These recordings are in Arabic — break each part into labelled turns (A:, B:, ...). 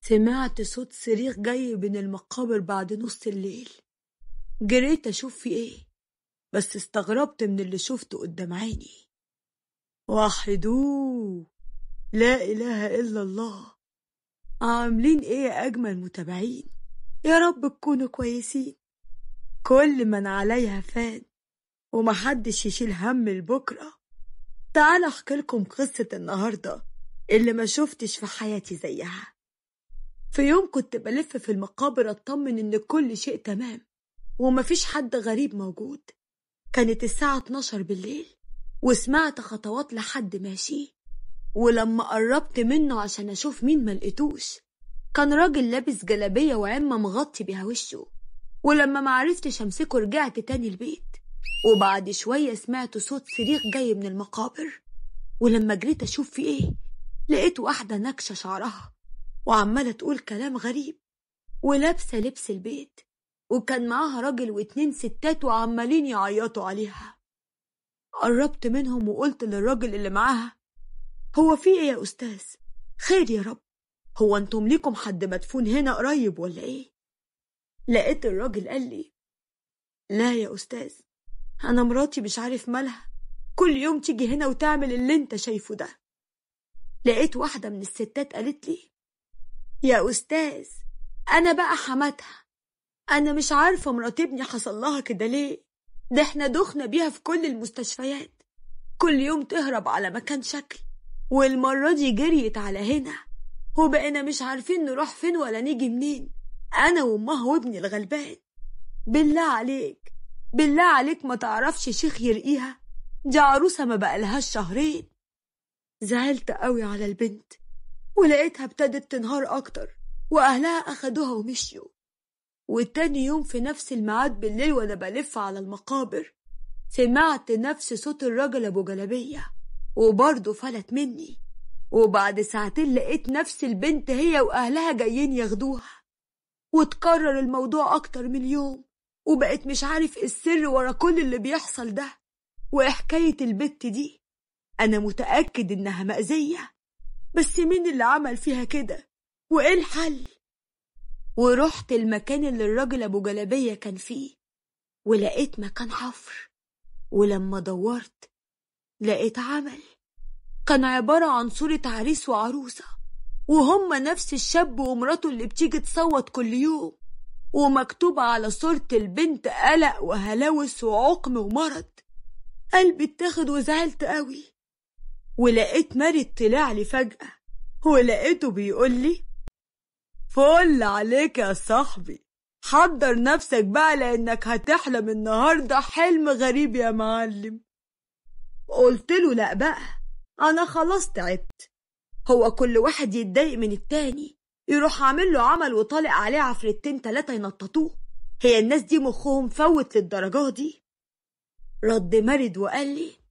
A: سمعت صوت صريخ جاي من المقابر بعد نص الليل. جريت أشوف في إيه، بس استغربت من اللي شفته قدام عيني. وحدوه، لا إله إلا الله. عاملين إيه يا أجمل متابعين؟ يا رب تكونوا كويسين. كل من عليها فان ومحدش يشيل هم لبكرة. تعال أحكي لكم قصة النهاردة اللي ما شفتش في حياتي زيها. في يوم كنت بلف في المقابر أطمن إن كل شيء تمام ومفيش حد غريب موجود. كانت الساعة 12 بالليل وسمعت خطوات لحد ماشي، ولما قربت منه عشان أشوف مين ملقتوش. كان راجل لابس جلابية وعمة مغطي بيها وشه، ولما معرفتش أمسكه رجعت تاني البيت. وبعد شوية سمعت صوت صريخ جاي من المقابر، ولما جريت أشوف في إيه لقيت واحدة نكشة شعرها وعمالة تقول كلام غريب، ولابسة لبس البيت، وكان معاها راجل واتنين ستات وعمالين يعيطوا عليها. قربت منهم وقلت للراجل اللي معاها: هو في ايه يا أستاذ؟ خير يا رب، هو انتم ليكم حد مدفون هنا قريب ولا ايه؟ لقيت الراجل قال لي: لا يا أستاذ، أنا مراتي مش عارف مالها، كل يوم تيجي هنا وتعمل اللي انت شايفه ده. لقيت واحدة من الستات قالت لي: يا أستاذ، أنا بقى حماتها، أنا مش عارفة مرات ابني حصل لها كده ليه، ده احنا دخنا بيها في كل المستشفيات، كل يوم تهرب على مكان شكل، والمرة دي جريت على هنا، وبقينا مش عارفين نروح فين ولا نيجي منين، أنا وأمها وابني الغلبان. بالله عليك، بالله عليك ما تعرفش شيخ يرقيها، دي عروسة ما بقالهاش شهرين. زعلت قوي على البنت، ولقيتها ابتدت تنهار أكتر، وأهلها أخدوها ومشيوا. والتاني يوم في نفس الميعاد بالليل وأنا بلف على المقابر سمعت نفس صوت الراجل أبو جلابية، وبرضه فلت مني. وبعد ساعتين لقيت نفس البنت هي وأهلها جايين ياخدوها، وتكرر الموضوع أكتر من يوم، وبقيت مش عارف السر ورا كل اللي بيحصل ده وحكاية البت دي. أنا متأكد إنها مأذية، بس مين اللي عمل فيها كده وإيه الحل؟ ورحت المكان اللي الراجل أبو جلابية كان فيه، ولقيت مكان حفر، ولما دورت لقيت عمل كان عبارة عن صورة عريس وعروسة، وهم نفس الشاب ومراته اللي بتيجي تصوت كل يوم، ومكتوب على صورة البنت قلق وهلاوس وعقم ومرض. قلبي اتاخد وزعلت قوي. ولقيت مارد طلع لي فجأة، ولقيته بيقول لي: فل عليك يا صاحبي، حضر نفسك بقى لأنك هتحلم النهاردة حلم غريب يا معلم. قلت له: لا بقى، أنا خلاص تعبت، هو كل واحد يتضايق من التاني يروح عامل له عمل وطالق عليه عفرتين 3 ينططوه؟ هي الناس دي مخهم فوت للدرجة دي؟ رد مرد وقال لي: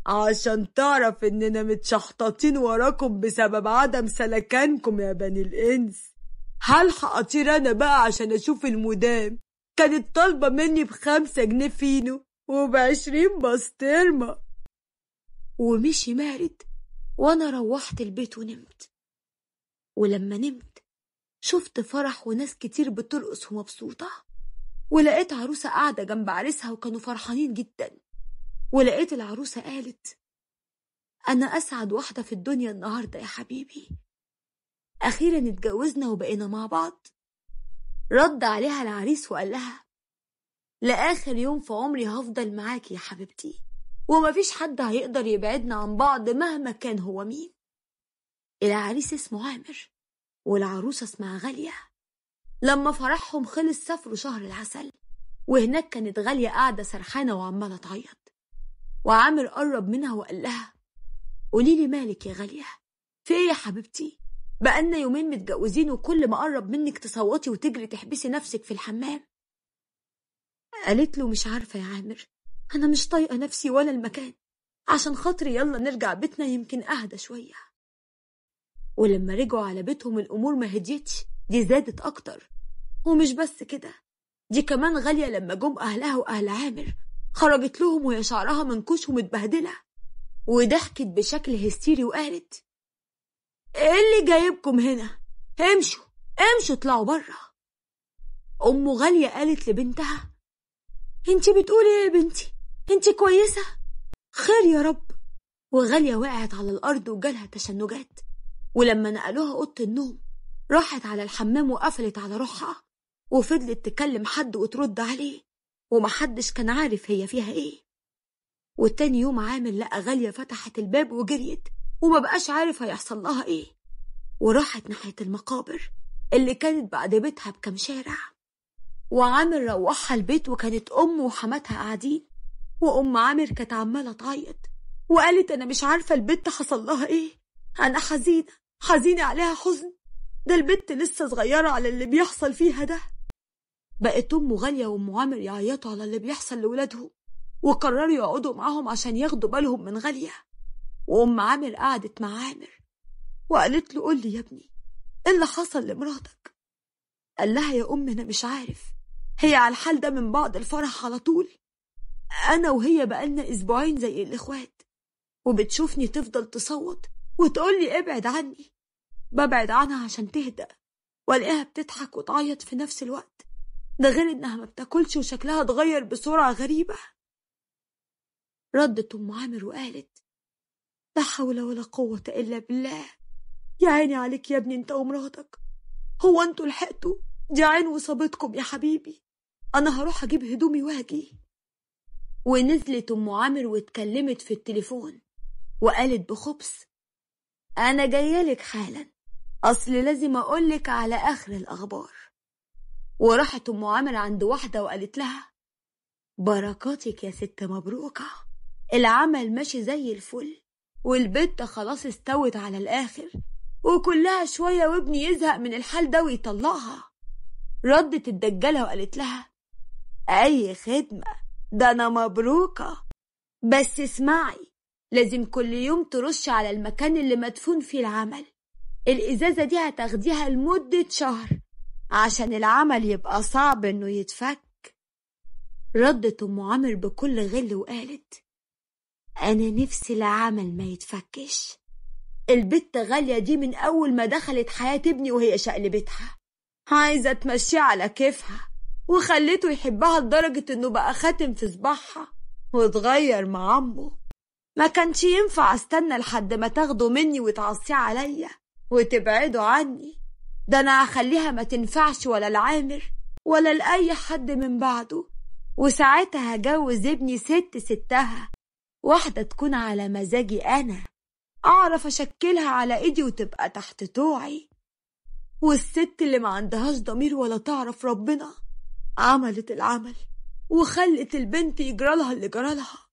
A: عشان تعرف إننا متشحططين وراكم بسبب عدم سلكانكم يا بني الإنس. هلحق أطير أنا بقى عشان أشوف المدام، كانت طالبة مني ب5 جنيه فينو وب20 بسطرمة. ومشي مارد، وأنا روحت البيت ونمت. ولما نمت شفت فرح وناس كتير بترقص ومبسوطة، ولقيت عروسة قاعدة جنب عريسها وكانوا فرحانين جدا. ولقيت العروسة قالت: أنا أسعد واحدة في الدنيا النهاردة يا حبيبي، أخيرا اتجوزنا وبقينا مع بعض. رد عليها العريس وقال لها: لآخر يوم في عمري هفضل معاكي يا حبيبتي، ومفيش حد هيقدر يبعدنا عن بعض مهما كان هو مين. العريس اسمه عامر والعروسة اسمها غالية. لما فرحهم خلص سافروا شهر العسل، وهناك كانت غالية قاعدة سرحانة وعمالة تعيط. وعامر قرب منها وقال لها: قوليلي مالك يا غالية، في ايه يا حبيبتي؟ بقالنا يومين متجوزين وكل ما قرب منك تصوتي وتجري تحبسي نفسك في الحمام. قالت له: مش عارفة يا عامر، أنا مش طايقة نفسي ولا المكان، عشان خاطري يلا نرجع بيتنا يمكن أهدى شوية. ولما رجعوا على بيتهم الأمور ما هديتش، دي زادت أكتر. ومش بس كده، دي كمان غالية لما جم أهلها وأهل عامر خرجت لهم وهي شعرها منكوش ومتبهدلة، وضحكت بشكل هستيري وقالت: ايه اللي جايبكم هنا؟ امشوا امشوا اطلعوا بره. أم غالية قالت لبنتها: انتي بتقولي ايه يا بنتي؟ انتي كويسة؟ خير يا رب. وغالية وقعت على الأرض وجالها تشنجات، ولما نقلوها أوضة النوم راحت على الحمام وقفلت على روحها، وفضلت تكلم حد وترد عليه، ومحدش كان عارف هي فيها ايه. والتاني يوم عامر لقى غالية فتحت الباب وجريت، وما بقاش عارف هيحصل لها ايه، وراحت ناحية المقابر اللي كانت بعد بيتها بكم شارع. وعامر روحها البيت، وكانت أم وحماتها قاعدين، وأم عامر كانت عمالة تعيط وقالت: أنا مش عارفة البت حصل لها ايه، أنا حزينة عليها حزن، ده البت لسه صغيرة على اللي بيحصل فيها ده. بقت أم غالية وأم عامر يعيطوا على اللي بيحصل لولادهم، وقرروا يقعدوا معاهم عشان ياخدوا بالهم من غالية. وأم عامر قعدت مع عامر وقالت له: قول لي يا ابني، ايه اللي حصل لمراتك؟ قال لها: يا أم أنا مش عارف، هي على الحال ده من بعد الفرح على طول، أنا وهي بقالنا أسبوعين زي الإخوات، وبتشوفني تفضل تصوت وتقول لي ابعد عني، ببعد عنها عشان تهدأ، والاقيها بتضحك وتعيط في نفس الوقت، ده غير إنها ما بتاكلش وشكلها اتغير بسرعة غريبة. ردت أم عامر وقالت: لا حول ولا قوة إلا بالله، يا عيني عليك يا ابني انت ومراتك، هو انتوا لحقتوا؟ دي عين وصابتكم يا حبيبي، أنا هروح أجيب هدومي واجي. ونزلت أم عامر واتكلمت في التليفون وقالت بخبث: أنا جايالك حالا، أصل لازم أقولك على آخر الأخبار. وراحت أم عامر عند واحدة وقالت لها: بركاتك يا ست مبروكة، العمل ماشي زي الفل، والبت خلاص استوت على الآخر، وكلها شوية وابني يزهق من الحال ده ويطلقها. ردت الدجالة وقالت لها: أي خدمة، ده أنا مبروكة، بس اسمعي، لازم كل يوم ترش على المكان اللي مدفون فيه العمل، الإزازة دي هتاخديها لمدة شهر عشان العمل يبقى صعب إنه يتفك. ردت أم عامر بكل غل وقالت: أنا نفسي العمل ما يتفكش، البت غالية دي من أول ما دخلت حياة ابني وهي شقلبتها، عايزة تمشي على كيفها، وخليته يحبها لدرجة إنه بقى خاتم في صباحها واتغير مع عمه. ما كانش ينفع استنى لحد ما تاخده مني وتعصيه عليا وتبعده عني، ده أنا هخليها ما تنفعش ولا العامر ولا لأي حد من بعده، وساعتها هجوز ابني ستها، واحدة تكون على مزاجي أنا، أعرف أشكلها على إيدي وتبقى تحت طوعي. والست اللي ما عندهاش ضمير ولا تعرف ربنا عملت العمل وخلت البنت يجرالها اللي جرالها.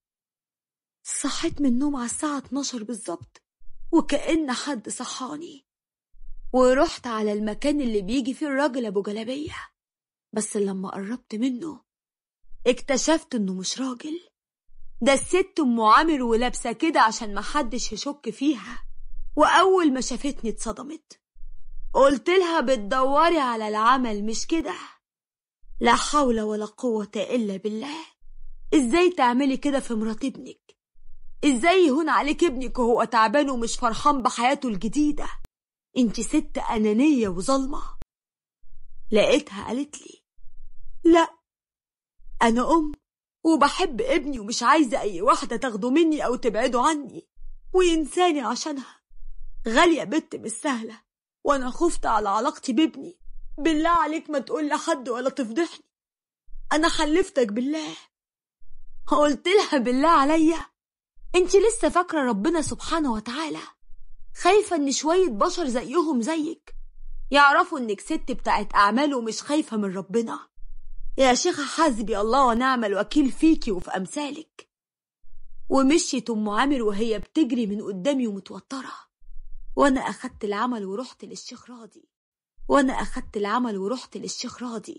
A: صحيت من النوم على الساعة 12 بالظبط، وكأن حد صحاني، ورحت على المكان اللي بيجي فيه الراجل أبو جلابية، بس لما قربت منه اكتشفت إنه مش راجل، ده الست أم عامر ولابسة كده عشان محدش يشك فيها. وأول ما شافتني اتصدمت، قلت لها: بتدوري على العمل مش كده؟ لا حول ولا قوة إلا بالله، إزاي تعملي كده في مرات ابنك؟ إزاي يهون عليك ابنك وهو تعبان ومش فرحان بحياته الجديدة؟ انت ست أنانية وظلمة. لقيتها قالت لي: لا، أنا أم وبحب ابني ومش عايزة أي واحدة تاخده مني أو تبعده عني وينساني عشانها. غالية بنت مش سهلة، وأنا خفت على علاقتي بابني، بالله عليك ما تقول لحد ولا تفضحني، أنا حلفتك بالله. قلت لها: بالله عليا، انت لسه فاكرة ربنا سبحانه وتعالى؟ خايفة ان شوية بشر زيهم زيك يعرفوا انك ست بتاعت أعمال ومش خايفة من ربنا؟ يا شيخة حسبي الله ونعم الوكيل فيكي وفي أمثالك. ومشيت أم عامر وهي بتجري من قدامي ومتوترة، وأنا أخدت العمل ورحت للشيخ راضي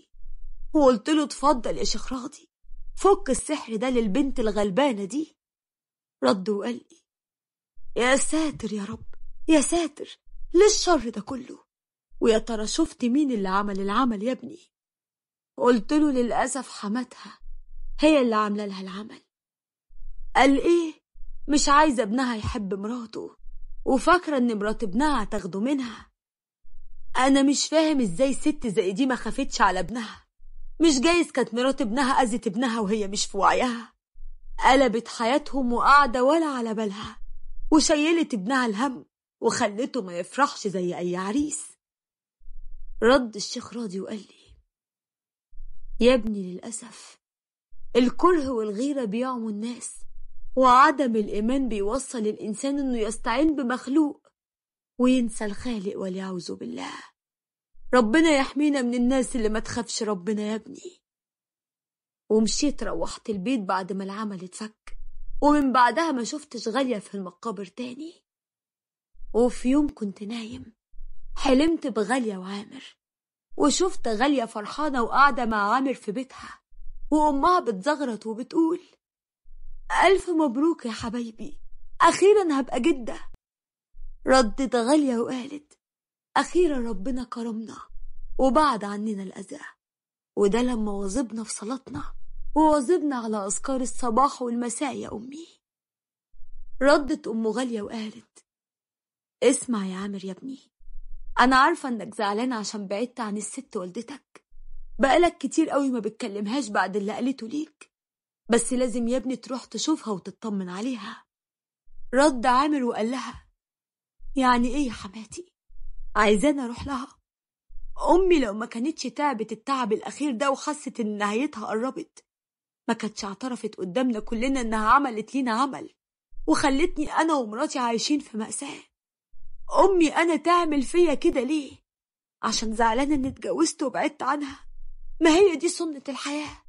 A: وقلت له: اتفضل يا شيخ راضي، فك السحر ده للبنت الغلبانة دي. رد وقال لي: يا ساتر يا رب، يا ساتر، ليه الشر ده كله؟ ويا ترى شفت مين اللي عمل العمل يا ابني؟ قلت له: للأسف حماتها هي اللي عامله لها العمل. قال: ايه، مش عايزة ابنها يحب مراته وفاكرة ان مرات ابنها هتاخده منها؟ أنا مش فاهم إزاي ست زي دي ما خافتش على ابنها. مش جايز كانت مرات ابنها أذت ابنها وهي مش في وعيها، قلبت حياتهم وقاعدة ولا على بالها، وشيلت ابنها الهم وخلته ما يفرحش زي أي عريس. رد الشيخ راضي وقال لي: يا ابني للأسف الكره والغيرة بيعموا الناس، وعدم الإيمان بيوصل الإنسان إنه يستعين بمخلوق وينسى الخالق والعياذ بالله. ربنا يحمينا من الناس اللي ما تخافش ربنا يا ابني. ومشيت روحت البيت بعد ما العمل اتفك، ومن بعدها ما شفتش غالية في المقابر تاني. وفي يوم كنت نايم حلمت بغالية وعامر، وشفت غالية فرحانة وقاعدة مع عامر في بيتها، وأمها بتزغرط وبتقول: ألف مبروك يا حبايبي، أخيرا هبقى جدة. ردت غالية وقالت: أخيرا ربنا كرمنا وبعد عننا الأذى، وده لما واظبنا في صلاتنا وواظبنا على أذكار الصباح والمساء يا أمي. ردت أم غالية وقالت: اسمع يا عامر يا ابني، أنا عارفة إنك زعلان عشان بعدت عن الست والدتك، بقالك كتير قوي ما بتكلمهاش بعد اللي قالته ليك، بس لازم يا ابني تروح تشوفها وتطمن عليها. رد عامر وقال لها: يعني ايه يا حماتي، عايزاني اروح لها؟ امي لو ما كانتش تعبت التعب الاخير ده وحست ان نهايتها قربت، ما كانتش اعترفت قدامنا كلنا انها عملت لينا عمل وخلتني انا ومراتي عايشين في مأساة. امي انا تعمل فيا كده ليه؟ عشان زعلانه اني اتجوزت وبعدت عنها؟ ما هي دي سنة الحياة.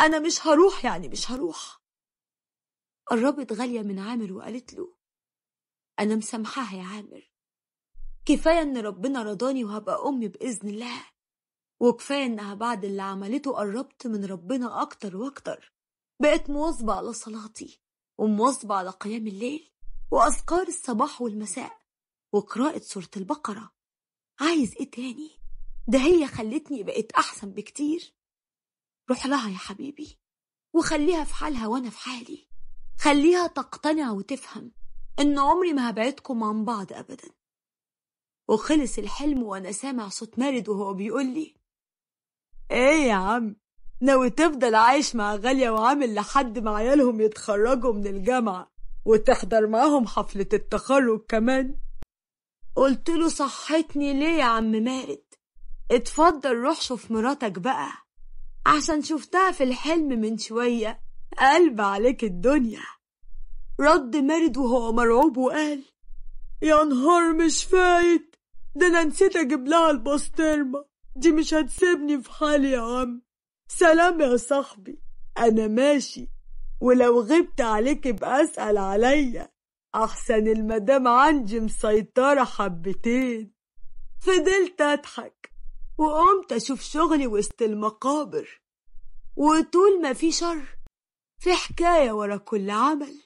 A: انا مش هروح، يعني مش هروح. قربت غالية من عامر وقالت له: أنا مسامحاها يا عامر، كفاية إن ربنا رضاني وهبقى أمي بإذن الله، وكفاية إنها بعد اللي عملته قربت من ربنا أكتر وأكتر، بقت مواظبة على صلاتي ومواظبة على قيام الليل وأذكار الصباح والمساء وقراءة سورة البقرة. عايز إيه تاني؟ ده هي خلتني بقيت أحسن بكتير. روح لها يا حبيبي وخليها في حالها وأنا في حالي، خليها تقتنع وتفهم إن عمري ما هبعدكم عن بعض أبدا. وخلص الحلم وأنا سامع صوت مارد وهو بيقول لي: إيه يا عم، ناوي تفضل عايش مع غالية وعامل لحد ما عيالهم يتخرجوا من الجامعة وتحضر معاهم حفلة التخرج كمان؟ قلت له: صحتني ليه يا عم مارد؟ اتفضل روح شوف مراتك بقى، عشان شفتها في الحلم من شوية قلب عليك الدنيا. رد مارد وهو مرعوب وقال: يا نهار مش فايت، ده انا نسيت اجيب لها البسطرمة دي، مش هتسيبني في حالي يا عم. سلام يا صاحبي، انا ماشي، ولو غبت عليك ابقى اسأل عليا، احسن المدام عندي مسيطرة حبتين. فضلت اضحك وقمت اشوف شغلي وسط المقابر، وطول ما في شر في حكاية ورا كل عمل.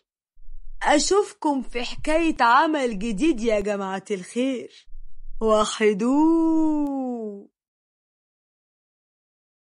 A: أشوفكم في حكاية عمل جديد يا جماعة الخير، وحدوه.